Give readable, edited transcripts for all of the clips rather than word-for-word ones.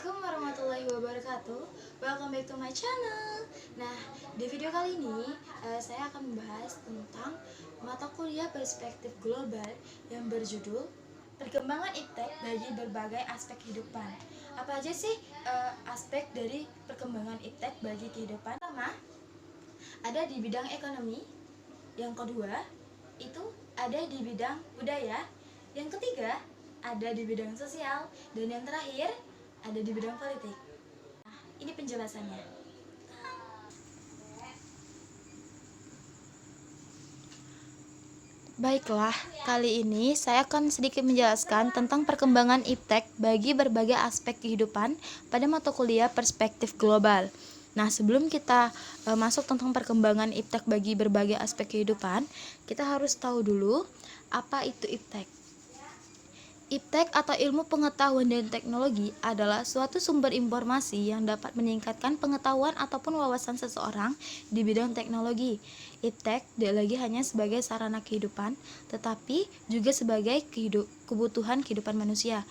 Assalamualaikum warahmatullahi wabarakatuh. Welcome back to my channel. Nah, di video kali ini saya akan membahas tentang mata kuliah perspektif global yang berjudul Perkembangan Iptek bagi berbagai aspek kehidupan. Apa aja sih aspek dari perkembangan iptek bagi kehidupan? Pertama, ada di bidang ekonomi. Yang kedua, itu ada di bidang budaya. Yang ketiga, ada di bidang sosial. Dan yang terakhir, ada di bidang politik. Nah, ini penjelasannya. Baiklah, kali ini saya akan sedikit menjelaskan tentang perkembangan iptek bagi berbagai aspek kehidupan pada mata kuliah perspektif global. Nah, sebelum kita masuk tentang perkembangan iptek bagi berbagai aspek kehidupan, kita harus tahu dulu apa itu iptek. Iptek atau ilmu pengetahuan dan teknologi adalah suatu sumber informasi yang dapat meningkatkan pengetahuan ataupun wawasan seseorang di bidang teknologi. Iptek tidak lagi hanya sebagai sarana kehidupan, tetapi juga sebagai kebutuhan kehidupan manusia.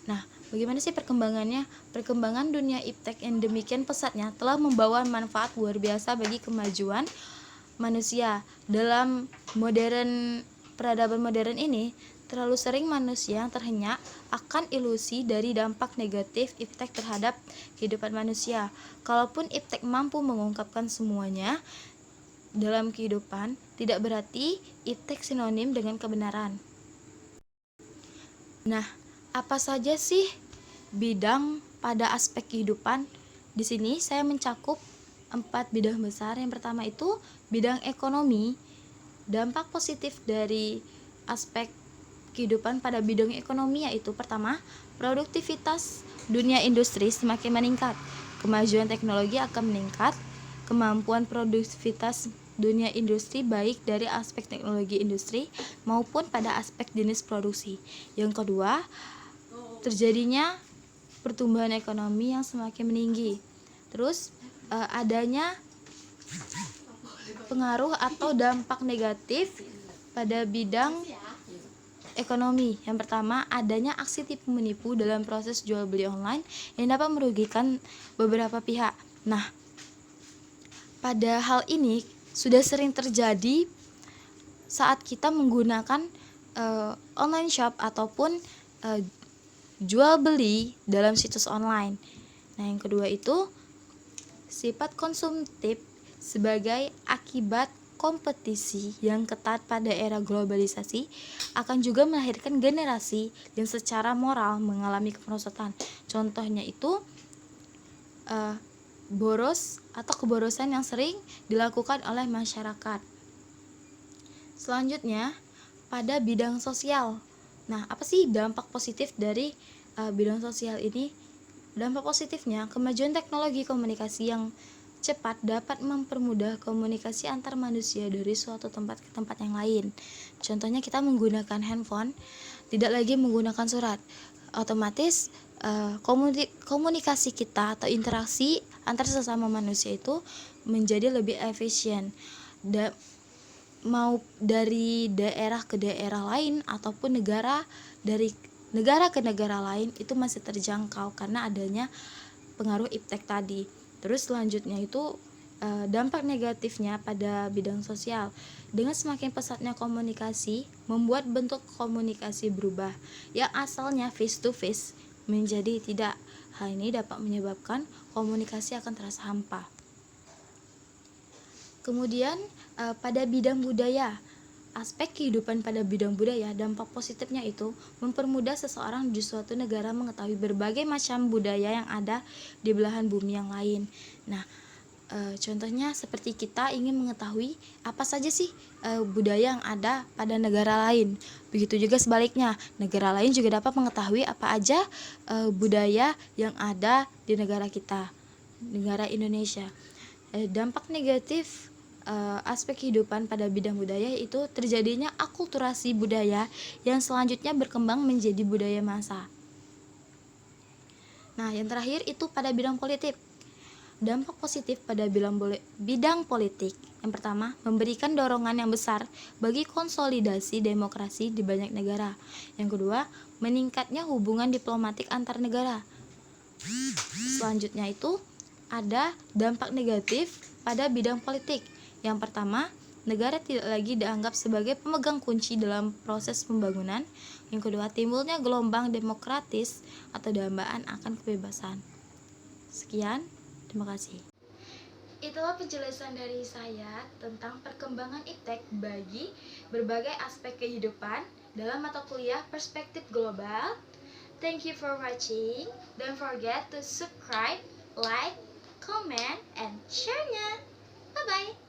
Nah, bagaimana sih perkembangannya? Perkembangan dunia iptek yang demikian pesatnya telah membawa manfaat luar biasa bagi kemajuan manusia. Dalam peradaban modern ini, terlalu sering manusia terhenyak akan ilusi dari dampak negatif iptek terhadap kehidupan manusia. Kalaupun iptek mampu mengungkapkan semuanya dalam kehidupan, tidak berarti iptek sinonim dengan kebenaran. Nah, apa saja sih bidang pada aspek kehidupan? Di sini saya mencakup 4 bidang besar. Yang pertama itu bidang ekonomi. Dampak positif dari aspek kehidupan pada bidang ekonomi yaitu pertama, produktivitas dunia industri semakin meningkat. Kemajuan teknologi akan meningkat. Kemampuan produktivitas dunia industri baik dari aspek teknologi industri maupun pada aspek jenis produksi. Yang kedua, terjadinya pertumbuhan ekonomi yang semakin meninggi. Terus adanya pengaruh atau dampak negatif pada bidang ekonomi. Yang pertama, adanya aksi tipu menipu dalam proses jual beli online yang dapat merugikan beberapa pihak. Nah, pada hal ini sudah sering terjadi saat kita menggunakan online shop ataupun jual beli dalam situs online. Nah, yang kedua itu sifat konsumtif sebagai akibat kompetisi yang ketat pada era globalisasi akan juga melahirkan generasi yang secara moral mengalami kemerosotan. Contohnya itu boros atau keborosan yang sering dilakukan oleh masyarakat. Selanjutnya, pada bidang sosial. Nah, apa sih dampak positif dari bidang sosial ini? Dampak positifnya, kemajuan teknologi komunikasi yang cepat dapat mempermudah komunikasi antar manusia dari suatu tempat ke tempat yang lain. Contohnya kita menggunakan handphone, tidak lagi menggunakan surat. Otomatis komunikasi kita atau interaksi antar sesama manusia itu menjadi lebih efisien. Mau dari daerah ke daerah lain ataupun dari negara ke negara lain itu masih terjangkau karena adanya pengaruh iptek tadi. Terus selanjutnya itu dampak negatifnya pada bidang sosial. Dengan semakin pesatnya komunikasi, membuat bentuk komunikasi berubah. Yang asalnya face to face menjadi tidak. Hal ini dapat menyebabkan komunikasi akan terasa hampa. Kemudian pada bidang budaya, aspek kehidupan pada bidang budaya, dampak positifnya itu mempermudah seseorang di suatu negara mengetahui berbagai macam budaya yang ada di belahan bumi yang lain. Nah, contohnya seperti kita ingin mengetahui apa saja sih budaya yang ada pada negara lain. Begitu juga sebaliknya, negara lain juga dapat mengetahui apa aja budaya yang ada di negara kita, negara Indonesia. Dampak negatif aspek kehidupan pada bidang budaya itu terjadinya akulturasi budaya yang selanjutnya berkembang menjadi budaya massa. Nah, yang terakhir itu pada bidang politik. Dampak positif pada bidang politik. Yang pertama, memberikan dorongan yang besar bagi konsolidasi demokrasi di banyak negara. Yang kedua, meningkatnya hubungan diplomatik antar negara. Selanjutnya itu ada dampak negatif pada bidang politik. Yang pertama, negara tidak lagi dianggap sebagai pemegang kunci dalam proses pembangunan. Yang kedua, timbulnya gelombang demokratis atau dambaan akan kebebasan. Sekian, terima kasih. Itulah penjelasan dari saya tentang perkembangan iptek bagi berbagai aspek kehidupan dalam mata kuliah Perspektif Global. Thank you for watching. Don't forget to subscribe, like, comment, and share-nya. Bye-bye.